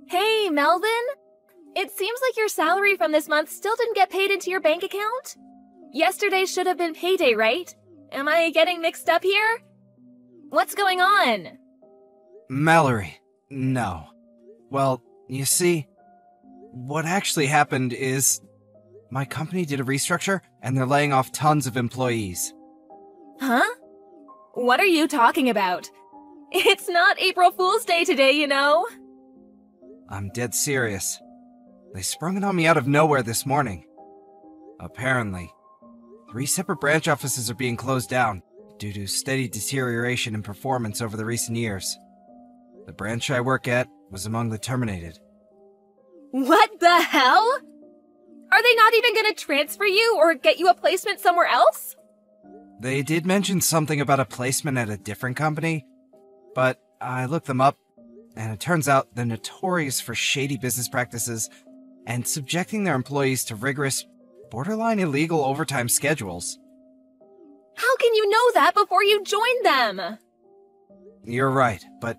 Hey, Melvin? It seems like your salary from this month still didn't get paid into your bank account? Yesterday should have been payday, right? Am I getting mixed up here? What's going on? Mallory, no. Well, you see, what actually happened is my company did a restructure and they're laying off tons of employees. Huh? What are you talking about? It's not April Fool's Day today, you know. I'm dead serious. They sprung it on me out of nowhere this morning. Apparently, 3 separate branch offices are being closed down due to steady deterioration in performance over the recent years. The branch I work at was among the terminated. What the hell? Are they not even gonna transfer you or get you a placement somewhere else? They did mention something about a placement at a different company, but I looked them up, and it turns out they're notorious for shady business practices and subjecting their employees to rigorous, borderline illegal overtime schedules. How can you know that before you join them? You're right, but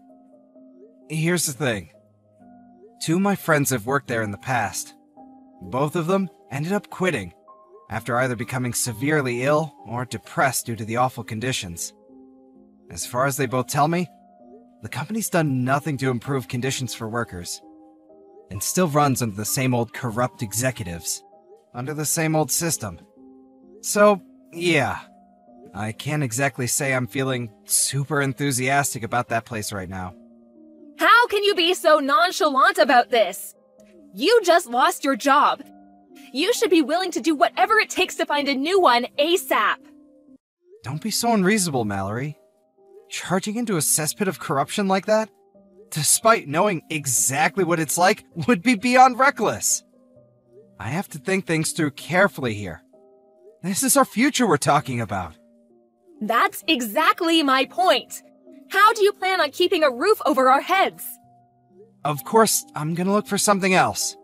here's the thing. 2 of my friends have worked there in the past. Both of them ended up quitting after either becoming severely ill or depressed due to the awful conditions. As far as they both tell me, the company's done nothing to improve conditions for workers, and still runs under the same old corrupt executives, under the same old system. So, yeah, I can't exactly say I'm feeling super enthusiastic about that place right now. How can you be so nonchalant about this? You just lost your job. You should be willing to do whatever it takes to find a new one ASAP. Don't be so unreasonable, Mallory. Charging into a cesspit of corruption like that, despite knowing exactly what it's like, would be beyond reckless. I have to think things through carefully here. This is our future we're talking about. That's exactly my point. How do you plan on keeping a roof over our heads? Of course, I'm gonna look for something else.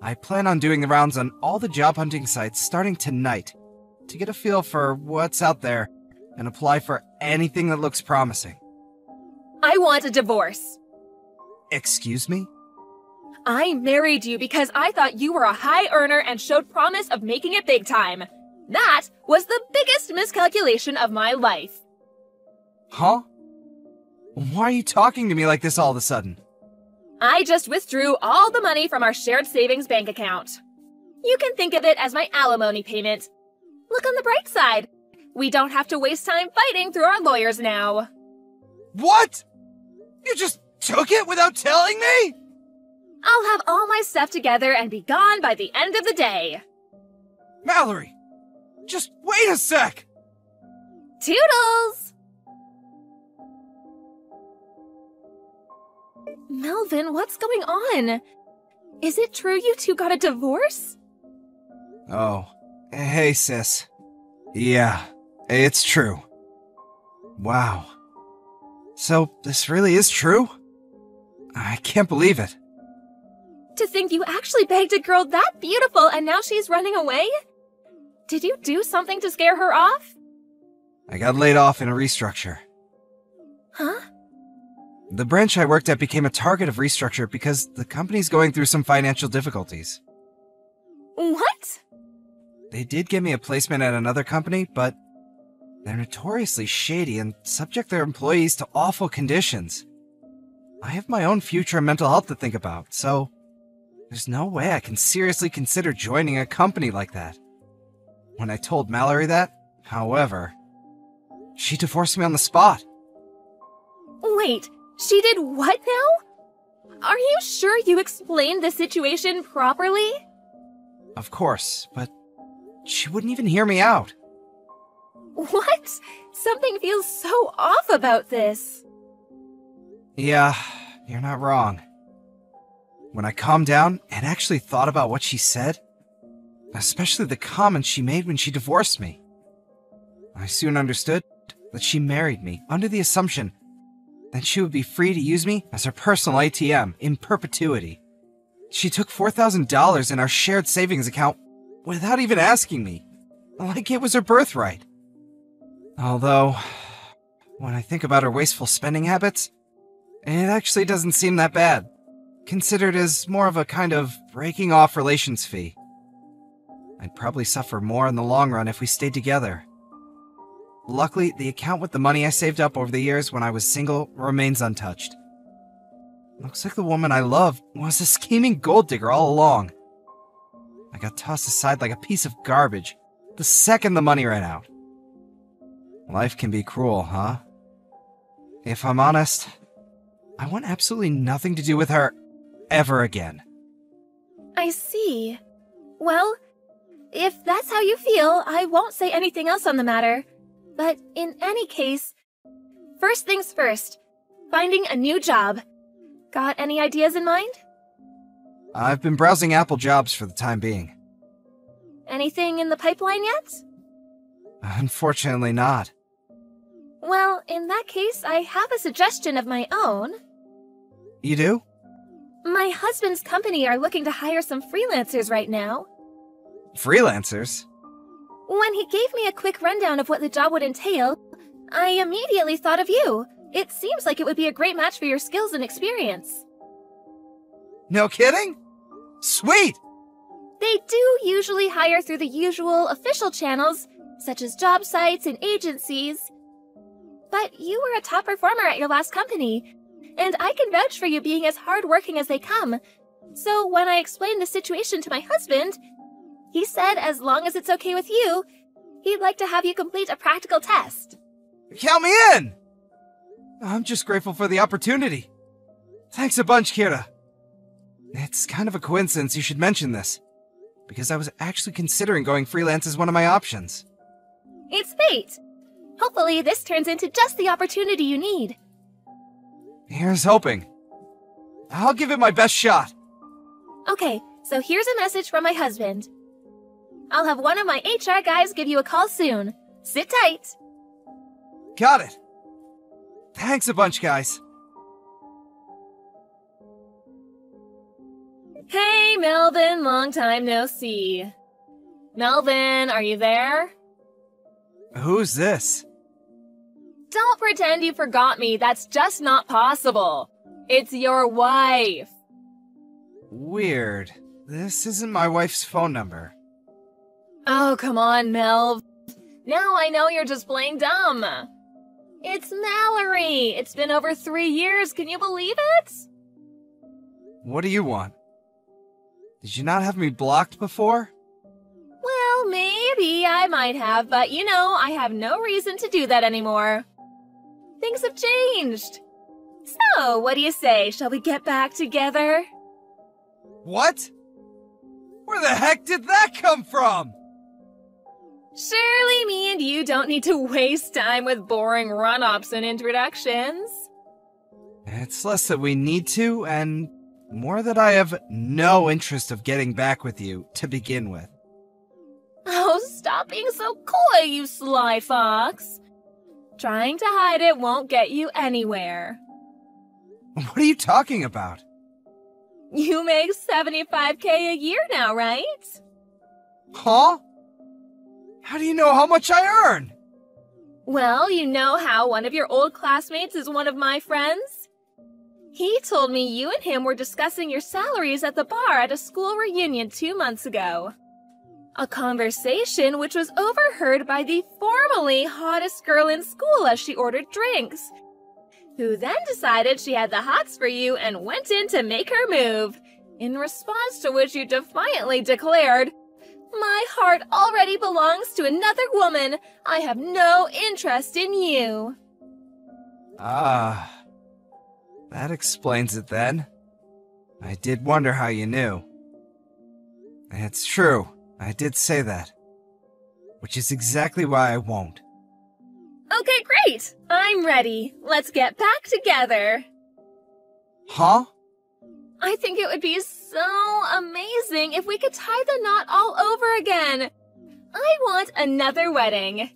I plan on doing the rounds on all the job hunting sites starting tonight to get a feel for what's out there and apply for anything that looks promising. I want a divorce. Excuse me? I married you because I thought you were a high earner and showed promise of making it big time. That was the biggest miscalculation of my life. Huh? Why are you talking to me like this all of a sudden? I just withdrew all the money from our shared savings bank account. You can think of it as my alimony payment. Look on the bright side. We don't have to waste time fighting through our lawyers now. What? You just took it without telling me? I'll have all my stuff together and be gone by the end of the day. Mallory, just wait a sec! Toodles! Melvin, what's going on? Is it true you two got a divorce? Oh, hey sis. Yeah, it's true. Wow. So, this really is true? I can't believe it. To think you actually begged a girl that beautiful and now she's running away? Did you do something to scare her off? I got laid off in a restructure. Huh? The branch I worked at became a target of restructure because the company's going through some financial difficulties. What? They did give me a placement at another company, but they're notoriously shady and subject their employees to awful conditions. I have my own future and mental health to think about, so there's no way I can seriously consider joining a company like that. When I told Mallory that, however, she divorced me on the spot. Wait, she did what now? Are you sure you explained the situation properly? Of course, but she wouldn't even hear me out. What? Something feels so off about this. Yeah, you're not wrong. When I calmed down and actually thought about what she said, especially the comments she made when she divorced me, I soon understood that she married me under the assumption that she would be free to use me as her personal ATM in perpetuity. She took $4,000 in our shared savings account without even asking me, like it was her birthright. Although, when I think about her wasteful spending habits, it actually doesn't seem that bad. considered as more of a kind of breaking off relations fee. I'd probably suffer more in the long run if we stayed together. Luckily, the account with the money I saved up over the years when I was single remains untouched. Looks like the woman I loved was a scheming gold digger all along. I got tossed aside like a piece of garbage the second the money ran out. Life can be cruel, huh? If I'm honest, I want absolutely nothing to do with her ever again. I see. Well, if that's how you feel, I won't say anything else on the matter. But in any case, first things first, finding a new job. Got any ideas in mind? I've been browsing Apple jobs for the time being. Anything in the pipeline yet? Unfortunately not. Well, in that case, I have a suggestion of my own. You do? My husband's company are looking to hire some freelancers right now. Freelancers? When he gave me a quick rundown of what the job would entail, I immediately thought of you. It seems like it would be a great match for your skills and experience. No kidding? Sweet! They do usually hire through the usual official channels, such as job sites and agencies. But you were a top performer at your last company, and I can vouch for you being as hardworking as they come. So when I explained the situation to my husband, he said as long as it's okay with you, he'd like to have you complete a practical test. Count me in! I'm just grateful for the opportunity. Thanks a bunch, Kira. It's kind of a coincidence you should mention this, because I was actually considering going freelance as one of my options. It's fate. Hopefully this turns into just the opportunity you need. Here's hoping. I'll give it my best shot. Okay, so here's a message from my husband. I'll have one of my HR guys give you a call soon. Sit tight. Got it. Thanks a bunch, guys. Hey, Melvin, long time no see. Melvin, are you there? Who's this? Don't pretend you forgot me. That's just not possible. It's your wife. Weird. This isn't my wife's phone number. Oh, come on, Melv. Now I know you're just plain dumb. It's Mallory. It's been over 3 years. Can you believe it? What do you want? Did you not have me blocked before? Well, maybe I might have, but you know, I have no reason to do that anymore. Things have changed. So, what do you say? Shall we get back together? What? Where the heck did that come from? Surely me and you don't need to waste time with boring run-ups and introductions. It's less that we need to, and more that I have no interest of getting back with you to begin with. Oh, stop being so coy, you sly fox. Trying to hide it won't get you anywhere. What are you talking about? You make $75K a year now, right? Huh? How do you know how much I earn? Well, you know how one of your old classmates is one of my friends? He told me you and him were discussing your salaries at the bar at a school reunion 2 months ago. A conversation which was overheard by the formerly hottest girl in school as she ordered drinks, who then decided she had the hots for you and went in to make her move, in response to which you defiantly declared, "My heart already belongs to another woman. I have no interest in you." Ah, that explains it then. I did wonder how you knew. It's true, I did say that. Which is exactly why I won't. Okay, great. I'm ready. Let's get back together. Huh? I think it would be so amazing if we could tie the knot all over again. I want another wedding.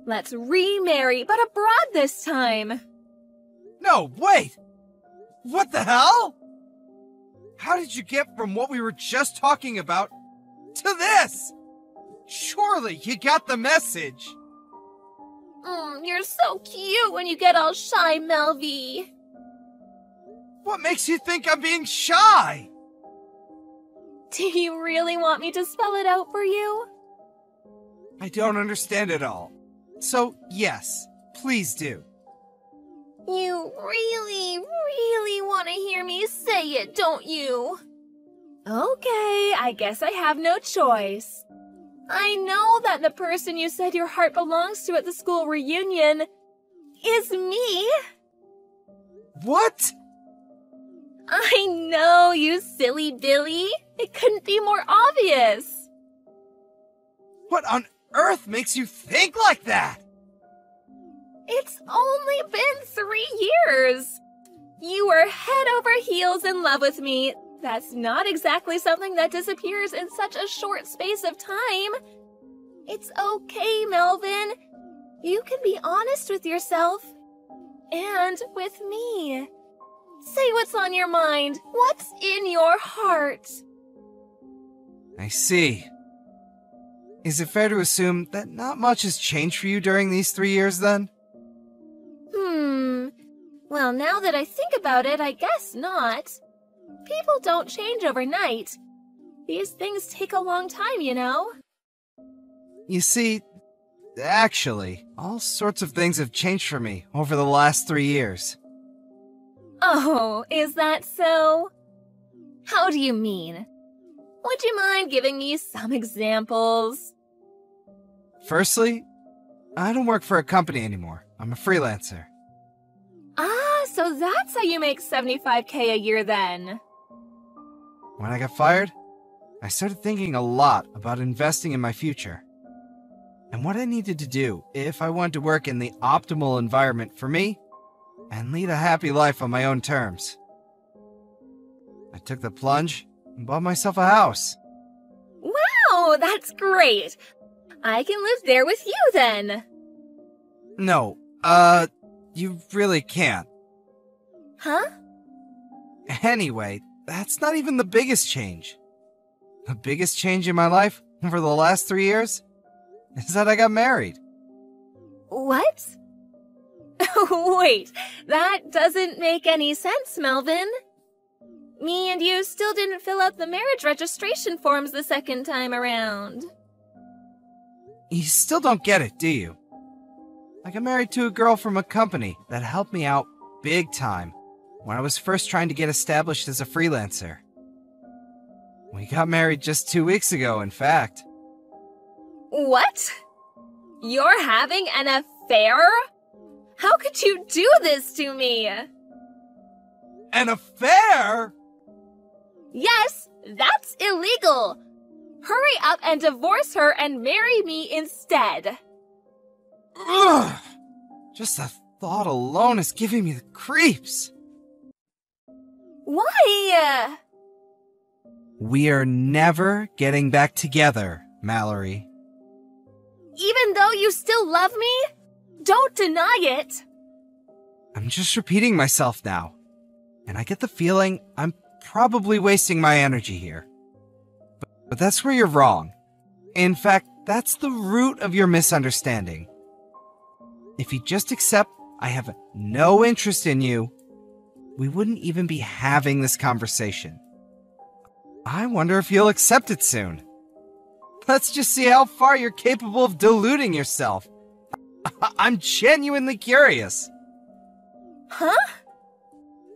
Let's remarry, but abroad this time. No, wait! What the hell? How did you get from what we were just talking about to this? Surely you got the message. You're so cute when you get all shy, Melvy. What makes you think I'm being shy? Do you really want me to spell it out for you? I don't understand it all. So, yes, please do. You really, really want to hear me say it, don't you? Okay, I guess I have no choice. I know that the person you said your heart belongs to at the school reunion is me. What? I know, you silly Billy. It couldn't be more obvious. What on earth makes you think like that? It's only been 3 years. You were head over heels in love with me. That's not exactly something that disappears in such a short space of time. It's okay, Melvin. You can be honest with yourself. And with me. Say what's on your mind. What's in your heart? I see. Is it fair to assume that not much has changed for you during these 3 years, then? Well, now that I think about it, I guess not. People don't change overnight. These things take a long time, you know? You see, actually, all sorts of things have changed for me over the last 3 years. Oh, is that so? How do you mean? Would you mind giving me some examples? Firstly, I don't work for a company anymore. I'm a freelancer. Ah, so that's how you make $75K a year then. When I got fired, I started thinking a lot about investing in my future and what I needed to do if I wanted to work in the optimal environment for me and lead a happy life on my own terms. I took the plunge and bought myself a house. Wow, that's great. I can live there with you then. No, you really can't. Huh? Anyway, that's not even the biggest change. The biggest change in my life over the last 3 years is that I got married. What? Wait, that doesn't make any sense, Melvin. Me and you still didn't fill out the marriage registration forms the second time around. You still don't get it, do you? I got married to a girl from a company that helped me out big time when I was first trying to get established as a freelancer. We got married just 2 weeks ago, in fact. What? You're having an affair? How could you do this to me? An affair? Yes, that's illegal. Hurry up and divorce her and marry me instead. Ugh! Just the thought alone is giving me the creeps. Why? We are never getting back together, Mallory. Even though you still love me? Don't deny it. I'm just repeating myself now, and I get the feeling I'm probably wasting my energy here. But that's where you're wrong. In fact, that's the root of your misunderstanding. If you just accept I have no interest in you, we wouldn't even be having this conversation. I wonder if you'll accept it soon. Let's just see how far you're capable of deluding yourself. I'm genuinely curious. Huh?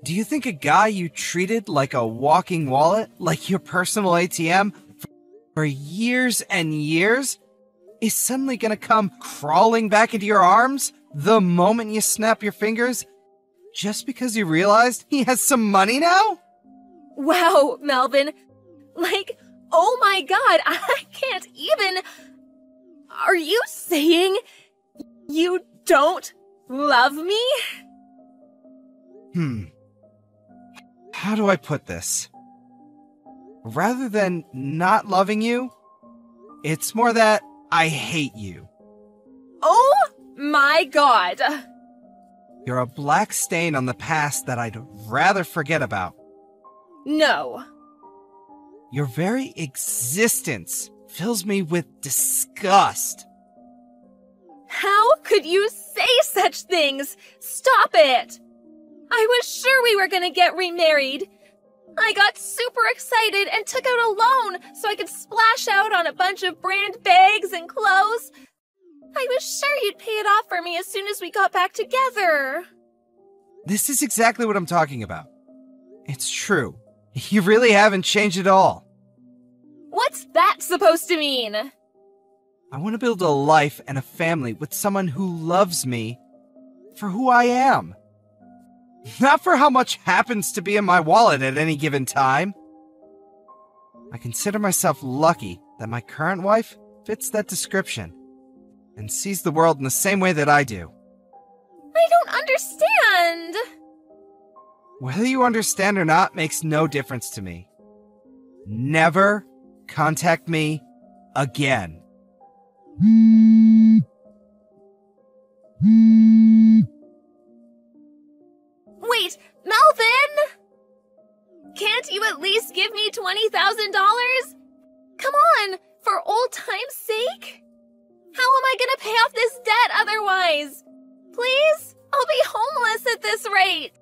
Do you think a guy you treated like a walking wallet, like your personal ATM, for years and years, is suddenly gonna come crawling back into your arms the moment you snap your fingers, just because you realized he has some money now? Wow, Melvin. Like, oh my god, I can't even... Are you saying you don't love me? How do I put this? Rather than not loving you, it's more that I hate you. Oh my god. You're a black stain on the past that I'd rather forget about. No. Your very existence fills me with disgust. How could you say such things? Stop it! I was sure we were gonna get remarried. I got super excited and took out a loan so I could splash out on a bunch of brand bags and clothes. I was sure you'd pay it off for me as soon as we got back together. This is exactly what I'm talking about. It's true. You really haven't changed at all. What's that supposed to mean? I want to build a life and a family with someone who loves me for who I am. Not for how much happens to be in my wallet at any given time. I consider myself lucky that my current wife fits that description and sees the world in the same way that I do. I don't understand. Whether you understand or not makes no difference to me. Never contact me again. Wait, Melvin! Can't you at least give me $20,000? Come on, for old time's sake? How am I gonna pay off this debt otherwise? Please? I'll be homeless at this rate.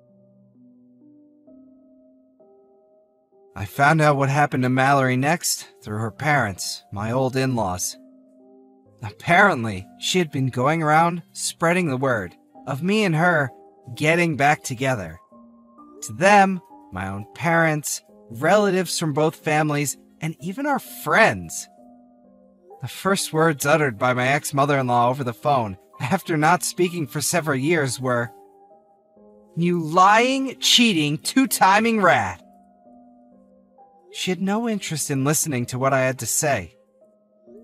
I found out what happened to Mallory next through her parents, my old in-laws. Apparently, she had been going around spreading the word of me and her getting back together. To them, my own parents, relatives from both families, and even our friends. The first words uttered by my ex-mother-in-law over the phone after not speaking for several years were, "You lying, cheating, two-timing rat." She had no interest in listening to what I had to say.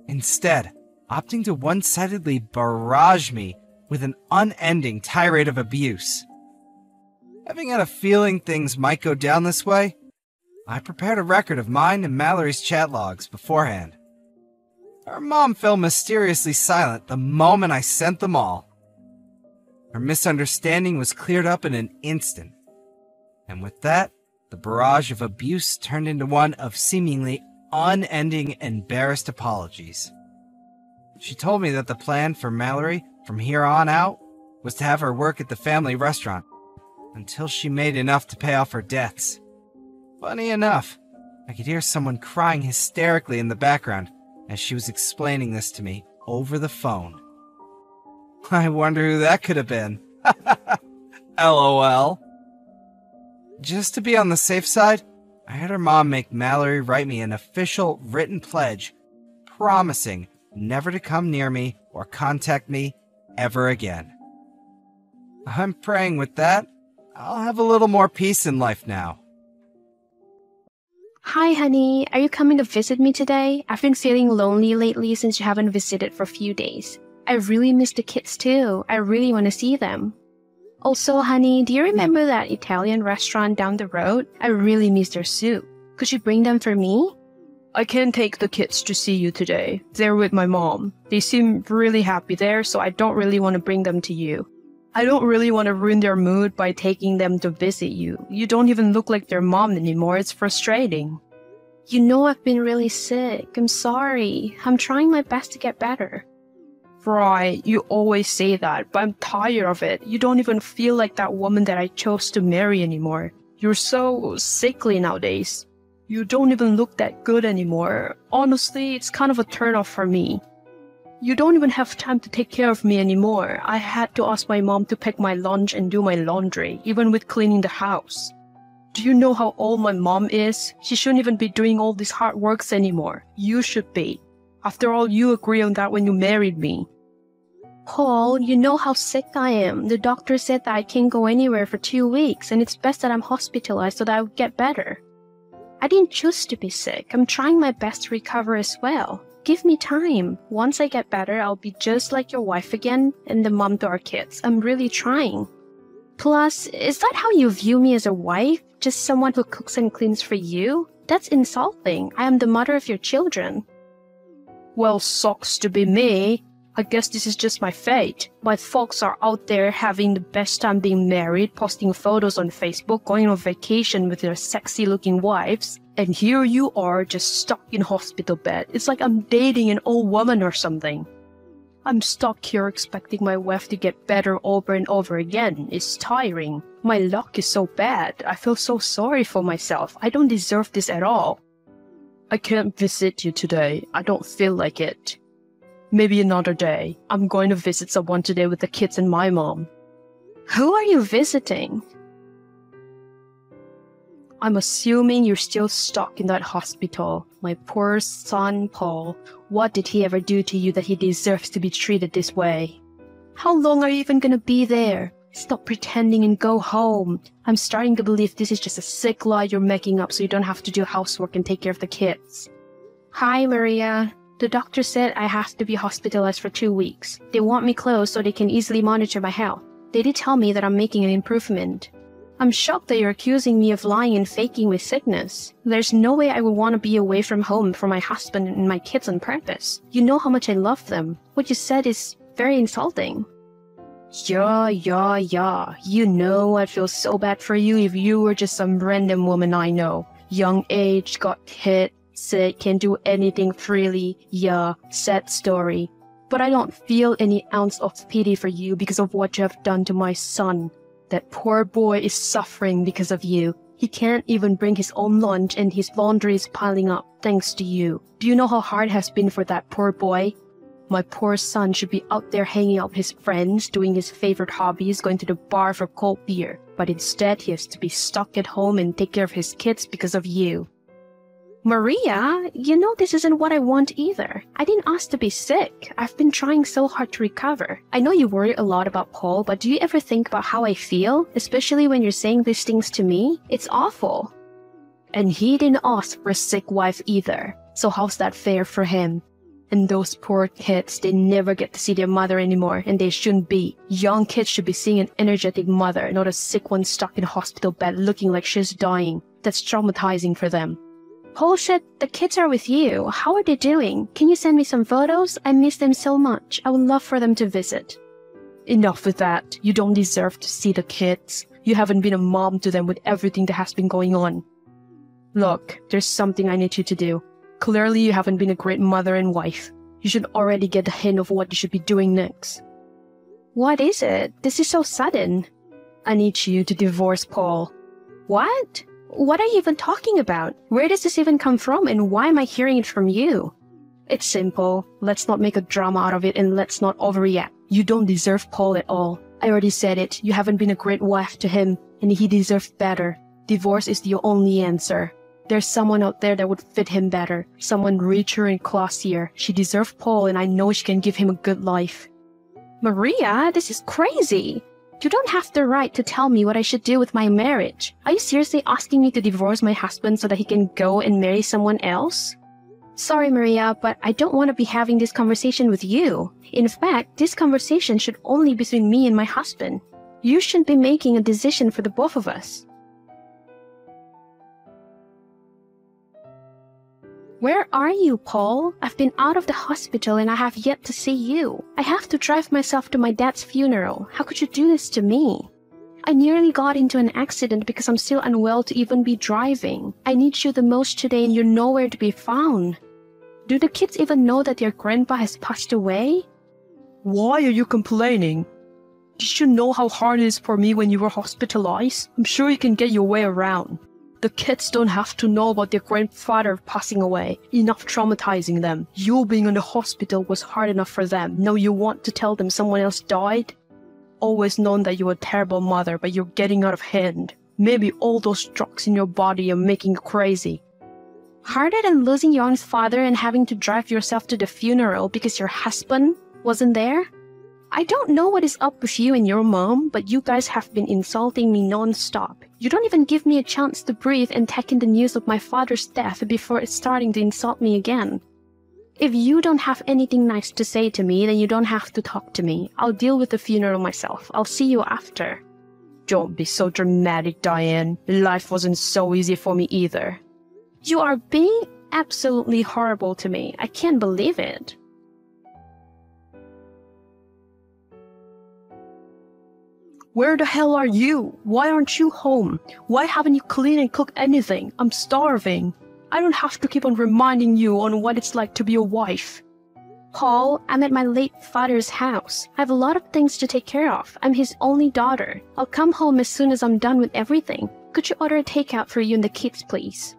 Instead, opting to one-sidedly barrage me with an unending tirade of abuse. Having had a feeling things might go down this way, I prepared a record of mine and Mallory's chat logs beforehand. Her mom fell mysteriously silent the moment I sent them all. Her misunderstanding was cleared up in an instant. And with that, the barrage of abuse turned into one of seemingly unending embarrassed apologies. She told me that the plan for Mallory from here on out was to have her work at the family restaurant until she made enough to pay off her debts. Funny enough, I could hear someone crying hysterically in the background as she was explaining this to me over the phone. I wonder who that could have been. LOL. Just to be on the safe side, I had her mom make Mallory write me an official written pledge promising never to come near me or contact me ever again. I'm praying with that, I'll have a little more peace in life now. Hi, honey. Are you coming to visit me today? I've been feeling lonely lately since you haven't visited for a few days. I really miss the kids too. I really want to see them. Also, honey, do you remember that Italian restaurant down the road? I really miss their soup. Could you bring them for me? I can't take the kids to see you today. They're with my mom. They seem really happy there, so I don't really want to bring them to you. I don't really want to ruin their mood by taking them to visit you. You don't even look like their mom anymore. It's frustrating. You know I've been really sick. I'm sorry. I'm trying my best to get better. Right, you always say that, but I'm tired of it. You don't even feel like that woman that I chose to marry anymore. You're so sickly nowadays. You don't even look that good anymore. Honestly, it's kind of a turn-off for me. You don't even have time to take care of me anymore. I had to ask my mom to pack my lunch and do my laundry, even with cleaning the house. Do you know how old my mom is? She shouldn't even be doing all these hard works anymore. You should be. After all, you agreed on that when you married me. Paul, you know how sick I am. The doctor said that I can't go anywhere for 2 weeks, and it's best that I'm hospitalized so that I would get better. I didn't choose to be sick. I'm trying my best to recover as well. Give me time. Once I get better, I'll be just like your wife again and the mom to our kids. I'm really trying. Plus, is that how you view me as a wife? Just someone who cooks and cleans for you? That's insulting. I am the mother of your children. Well, sucks to be me. I guess this is just my fate. My folks are out there having the best time being married, posting photos on Facebook, going on vacation with their sexy-looking wives. And here you are, just stuck in hospital bed. It's like I'm dating an old woman or something. I'm stuck here expecting my wife to get better over and over again. It's tiring. My luck is so bad. I feel so sorry for myself. I don't deserve this at all. I can't visit you today. I don't feel like it. Maybe another day. I'm going to visit someone today with the kids and my mom. Who are you visiting? I'm assuming you're still stuck in that hospital. My poor son, Paul. What did he ever do to you that he deserves to be treated this way? How long are you even gonna be there? Stop pretending and go home. I'm starting to believe this is just a sick lie you're making up so you don't have to do housework and take care of the kids. Hi, Maria. The doctor said I have to be hospitalized for 2 weeks. They want me close so they can easily monitor my health. They did tell me that I'm making an improvement. I'm shocked that you're accusing me of lying and faking my sickness. There's no way I would want to be away from home from my husband and my kids on purpose. You know how much I love them. What you said is very insulting. Yeah. You know I'd feel so bad for you if you were just some random woman I know. Young age, got hit, sick, can't do anything freely. Yeah, sad story. But I don't feel any ounce of pity for you because of what you have done to my son. That poor boy is suffering because of you. He can't even bring his own lunch and his laundry is piling up thanks to you. Do you know how hard it has been for that poor boy? My poor son should be out there hanging out with his friends, doing his favorite hobbies, going to the bar for cold beer. But instead, he has to be stuck at home and take care of his kids because of you. Maria, you know this isn't what I want either. I didn't ask to be sick. I've been trying so hard to recover. I know you worry a lot about Paul, but do you ever think about how I feel? Especially when you're saying these things to me? It's awful. And he didn't ask for a sick wife either. So how's that fair for him? And those poor kids, they never get to see their mother anymore, and they shouldn't be. Young kids should be seeing an energetic mother, not a sick one stuck in a hospital bed looking like she's dying. That's traumatizing for them. Paul said the kids are with you. How are they doing? Can you send me some photos? I miss them so much. I would love for them to visit. Enough with that. You don't deserve to see the kids. You haven't been a mom to them with everything that has been going on. Look, there's something I need you to do. Clearly, you haven't been a great mother and wife. You should already get a hint of what you should be doing next. What is it? This is so sudden. I need you to divorce Paul. What? What are you even talking about? Where does this even come from, and why am I hearing it from you? It's simple. Let's not make a drama out of it, and let's not overreact. You don't deserve Paul at all. I already said it. You haven't been a great wife to him, and he deserves better. Divorce is the only answer. There's someone out there that would fit him better. Someone richer and classier. She deserves Paul, and I know she can give him a good life. Maria, this is crazy. You don't have the right to tell me what I should do with my marriage. Are you seriously asking me to divorce my husband so that he can go and marry someone else? Sorry, Maria, but I don't want to be having this conversation with you. In fact, this conversation should only be between me and my husband. You shouldn't be making a decision for the both of us. Where are you, Paul? I've been out of the hospital and I have yet to see you. I have to drive myself to my dad's funeral. How could you do this to me? I nearly got into an accident because I'm still unwell to even be driving. I need you the most today and you're nowhere to be found. Do the kids even know that their grandpa has passed away? Why are you complaining? Did you know how hard it is for me when you were hospitalized? I'm sure you can get your way around. The kids don't have to know about their grandfather passing away. Enough traumatizing them. You being in the hospital was hard enough for them. Now you want to tell them someone else died? Always known that you're a terrible mother, but you're getting out of hand. Maybe all those drugs in your body are making you crazy. Harder than losing your own father and having to drive yourself to the funeral because your husband wasn't there? I don't know what is up with you and your mom, but you guys have been insulting me non-stop. You don't even give me a chance to breathe and take in the news of my father's death before it's starting to insult me again. If you don't have anything nice to say to me, then you don't have to talk to me. I'll deal with the funeral myself. I'll see you after. Don't be so dramatic, Diane. Life wasn't so easy for me either. You are being absolutely horrible to me. I can't believe it. Where the hell are you? Why aren't you home? Why haven't you cleaned and cooked anything? I'm starving. I don't have to keep on reminding you on what it's like to be a wife. Paul, I'm at my late father's house. I have a lot of things to take care of. I'm his only daughter. I'll come home as soon as I'm done with everything. Could you order a takeout for you and the kids, please?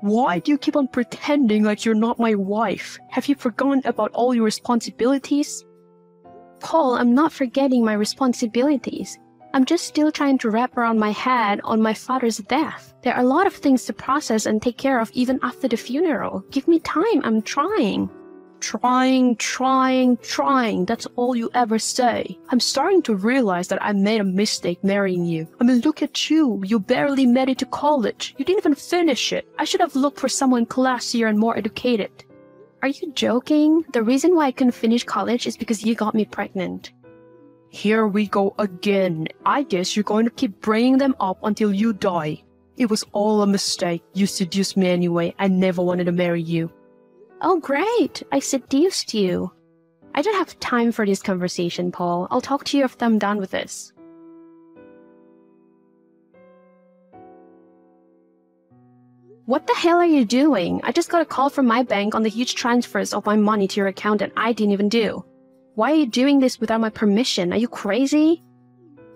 Why do you keep on pretending like you're not my wife? Have you forgotten about all your responsibilities? Paul, I'm not forgetting my responsibilities. I'm just still trying to wrap around my head on my father's death. There are a lot of things to process and take care of even after the funeral. Give me time, I'm trying. Trying. That's all you ever say. I'm starting to realize that I made a mistake marrying you. I mean, look at you. You barely made it to college. You didn't even finish it. I should have looked for someone classier and more educated. Are you joking? The reason why I couldn't finish college is because you got me pregnant. Here we go again. I guess you're going to keep bringing them up until you die. It was all a mistake. You seduced me anyway. I never wanted to marry you. Oh, great! I seduced you. I don't have time for this conversation, Paul. I'll talk to you after I'm done with this. What the hell are you doing? I just got a call from my bank on the huge transfers of my money to your account that I didn't even do. Why are you doing this without my permission? Are you crazy?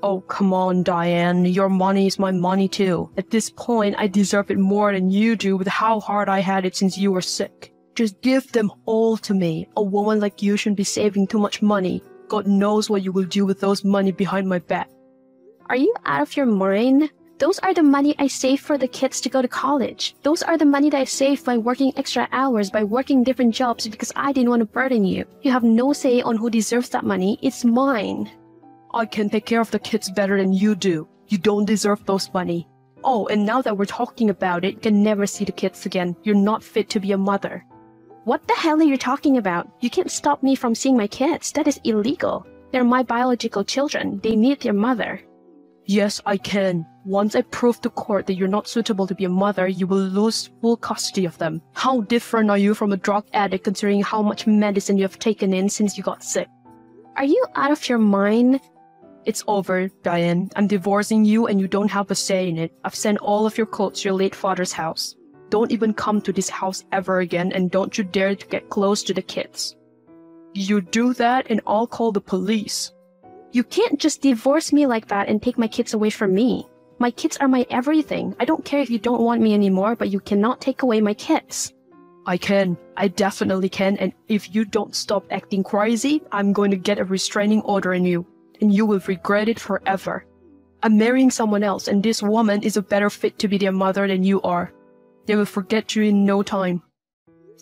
Oh, come on, Diane. Your money is my money too. At this point, I deserve it more than you do with how hard I had it since you were sick. Just give them all to me. A woman like you shouldn't be saving too much money. God knows what you will do with those money behind my back. Are you out of your mind? Those are the money I saved for the kids to go to college. Those are the money that I saved by working extra hours, by working different jobs because I didn't want to burden you. You have no say on who deserves that money. It's mine. I can take care of the kids better than you do. You don't deserve those money. Oh, and now that we're talking about it, you can never see the kids again. You're not fit to be a mother. What the hell are you talking about? You can't stop me from seeing my kids. That is illegal. They're my biological children. They need their mother. Yes, I can. Once I prove to court that you're not suitable to be a mother, you will lose full custody of them. How different are you from a drug addict considering how much medicine you have taken in since you got sick? Are you out of your mind? It's over, Diane. I'm divorcing you and you don't have a say in it. I've sent all of your clothes to your late father's house. Don't even come to this house ever again, and don't you dare to get close to the kids. You do that and I'll call the police. You can't just divorce me like that and take my kids away from me. My kids are my everything. I don't care if you don't want me anymore, but you cannot take away my kids. I can. I definitely can, and if you don't stop acting crazy, I'm going to get a restraining order on you, and you will regret it forever. I'm marrying someone else, and this woman is a better fit to be their mother than you are. They will forget you in no time.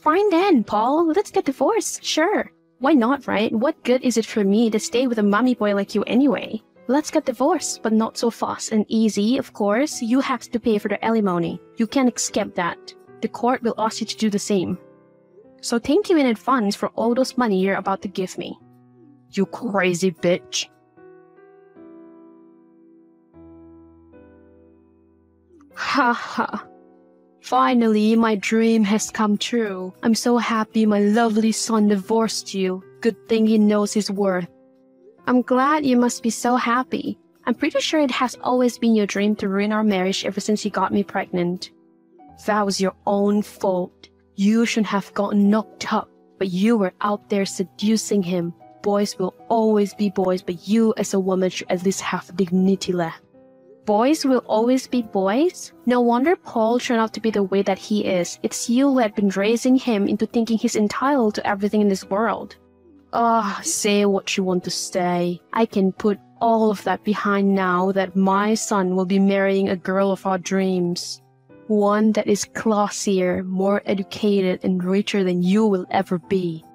Fine then, Paul. Let's get divorced. Sure. Why not, right? What good is it for me to stay with a mommy boy like you anyway? Let's get divorced, but not so fast and easy, of course. You have to pay for the alimony. You can't escape that. The court will ask you to do the same. So thank you in advance for all those money you're about to give me. You crazy bitch. Ha ha. Finally, my dream has come true. I'm so happy my lovely son divorced you. Good thing he knows his worth. I'm glad you must be so happy. I'm pretty sure it has always been your dream to ruin our marriage ever since you got me pregnant. That was your own fault. You shouldn't have gotten knocked up, but you were out there seducing him. Boys will always be boys, but you as a woman should at least have dignity left. Boys will always be boys? No wonder Paul turned out to be the way that he is. It's you who had been raising him into thinking he's entitled to everything in this world. Say what you want to say. I can put all of that behind now that my son will be marrying a girl of our dreams. One that is classier, more educated, and richer than you will ever be.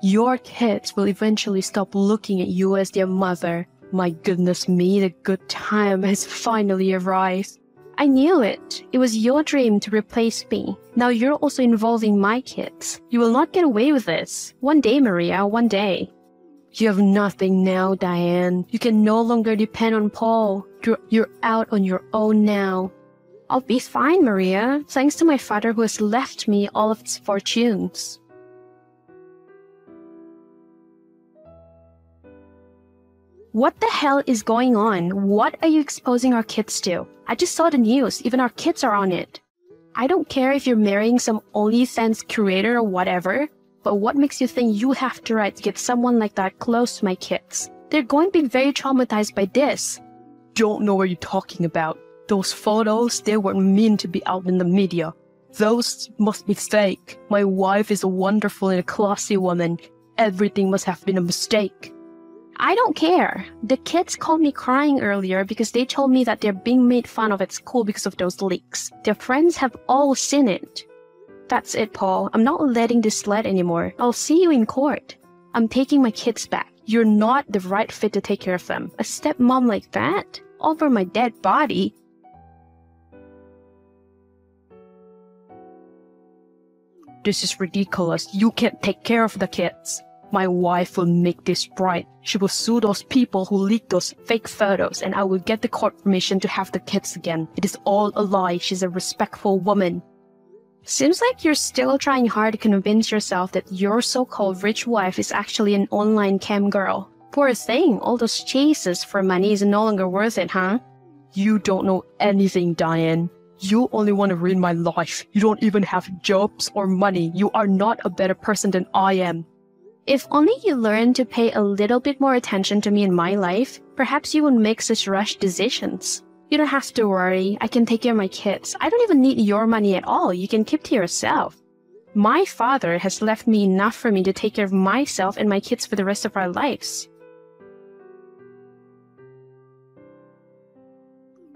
Your kids will eventually stop looking at you as their mother. My goodness me, the good time has finally arrived. I knew it. It was your dream to replace me. Now you're also involving my kids. You will not get away with this. One day, Maria, one day. You have nothing now, Diane. You can no longer depend on Paul. You're out on your own now. I'll be fine, Maria, thanks to my father who has left me all of his fortunes. What the hell is going on? What are you exposing our kids to? I just saw the news. Even our kids are on it. I don't care if you're marrying some OnlyFans curator or whatever. But what makes you think you have the right to get someone like that close to my kids? They're going to be very traumatized by this. Don't know what you're talking about. Those photos, they weren't meant to be out in the media. Those must be fake. My wife is a wonderful and a classy woman. Everything must have been a mistake. I don't care. The kids called me crying earlier because they told me that they're being made fun of at school because of those leaks. Their friends have all seen it. That's it, Paul. I'm not letting this slide anymore. I'll see you in court. I'm taking my kids back. You're not the right fit to take care of them. A stepmom like that? Over my dead body? This is ridiculous. You can't take care of the kids. My wife will make this right. She will sue those people who leaked those fake photos, and I will get the court permission to have the kids again. It is all a lie. She's a respectful woman. Seems like you're still trying hard to convince yourself that your so-called rich wife is actually an online cam girl. Poor thing, all those chases for money is no longer worth it, huh? You don't know anything, Diane. You only want to ruin my life. You don't even have jobs or money. You are not a better person than I am. If only you learned to pay a little bit more attention to me in my life, perhaps you wouldn't make such rushed decisions. You don't have to worry. I can take care of my kids. I don't even need your money at all. You can keep to yourself. My father has left me enough for me to take care of myself and my kids for the rest of our lives.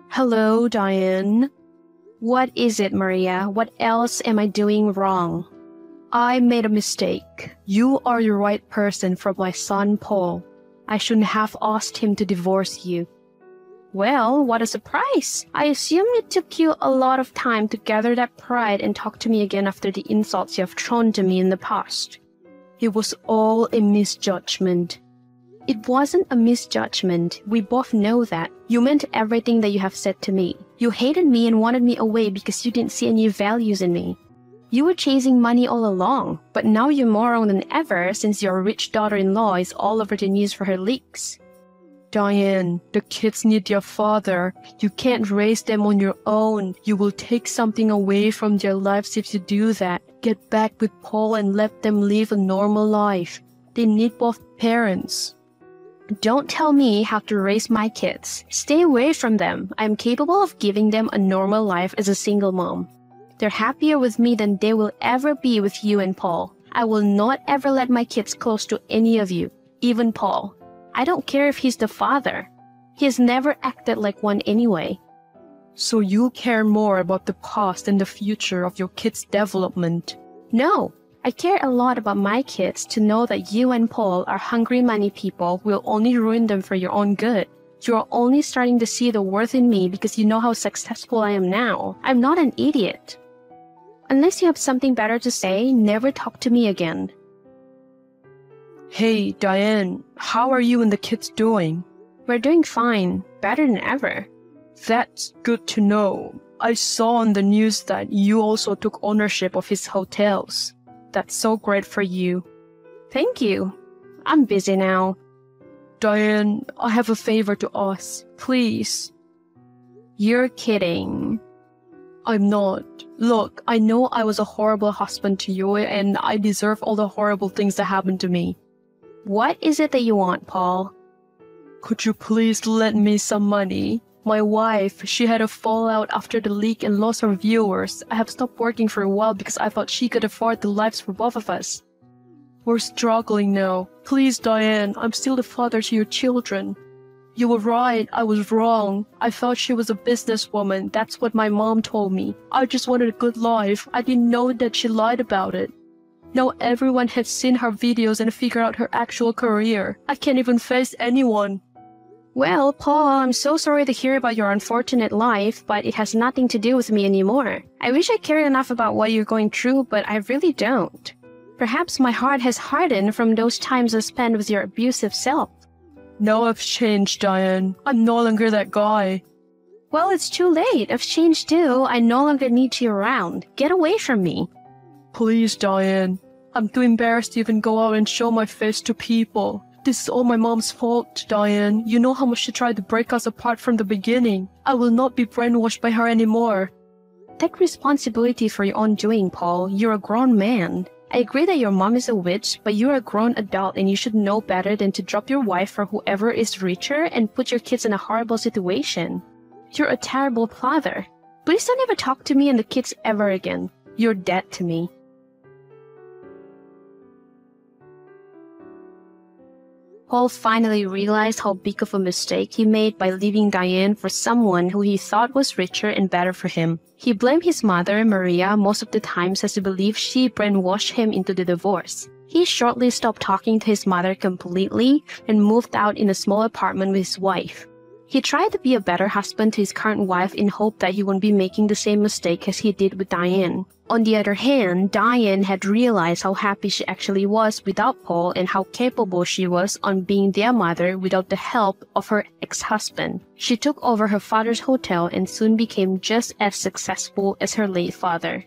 Hello, Diane. What is it, Maria? What else am I doing wrong? I made a mistake. You are the right person for my son, Paul. I shouldn't have asked him to divorce you. Well, what a surprise. I assume it took you a lot of time to gather that pride and talk to me again after the insults you have thrown to me in the past. It was all a misjudgment. It wasn't a misjudgment. We both know that. You meant everything that you have said to me. You hated me and wanted me away because you didn't see any values in me. You were chasing money all along, but now you're more wrong than ever since your rich daughter-in-law is all over the news for her leaks. Diane, the kids need their father. You can't raise them on your own. You will take something away from their lives if you do that. Get back with Paul and let them live a normal life. They need both parents. Don't tell me how to raise my kids. Stay away from them. I'm capable of giving them a normal life as a single mom. They're happier with me than they will ever be with you and Paul. I will not ever let my kids close to any of you, even Paul. I don't care if he's the father. He has never acted like one anyway. So you care more about the past and the future of your kids' development? No. I care a lot about my kids to know that you and Paul are hungry money people who will only ruin them for your own good. You're only starting to see the worth in me because you know how successful I am now. I'm not an idiot. Unless you have something better to say, never talk to me again. Hey, Diane, how are you and the kids doing? We're doing fine. Better than ever. That's good to know. I saw on the news that you also took ownership of his hotels. That's so great for you. Thank you. I'm busy now. Diane, I have a favor to ask. Please. You're kidding. I'm not. Look, I know I was a horrible husband to you and I deserve all the horrible things that happened to me. What is it that you want, Paul? Could you please lend me some money? My wife, she had a fallout after the leak and lost her viewers. I have stopped working for a while because I thought she could afford the lives for both of us. We're struggling now. Please, Diane, I'm still the father to your children. You were right, I was wrong. I thought she was a businesswoman. That's what my mom told me. I just wanted a good life. I didn't know that she lied about it. Now everyone has seen her videos and figured out her actual career. I can't even face anyone. Well, Paul, I'm so sorry to hear about your unfortunate life, but it has nothing to do with me anymore. I wish I cared enough about what you're going through, but I really don't. Perhaps my heart has hardened from those times I spent with your abusive self. Now I've changed, Diane. I'm no longer that guy. Well, it's too late. I've changed too. I no longer need you around. Get away from me. Please, Diane. I'm too embarrassed to even go out and show my face to people. This is all my mom's fault, Diane. You know how much she tried to break us apart from the beginning. I will not be brainwashed by her anymore. Take responsibility for your own doing, Paul. You're a grown man. I agree that your mom is a witch, but you're a grown adult and you should know better than to drop your wife for whoever is richer and put your kids in a horrible situation. You're a terrible father. Please don't ever talk to me and the kids ever again. You're dead to me. Paul finally realized how big of a mistake he made by leaving Diane for someone who he thought was richer and better for him. He blamed his mother, Maria, most of the times as he believed she brainwashed him into the divorce. He shortly stopped talking to his mother completely and moved out in a small apartment with his wife. He tried to be a better husband to his current wife in hope that he wouldn't be making the same mistake as he did with Diane. On the other hand, Diane had realized how happy she actually was without Paul and how capable she was on being their mother without the help of her ex-husband. She took over her father's hotel and soon became just as successful as her late father.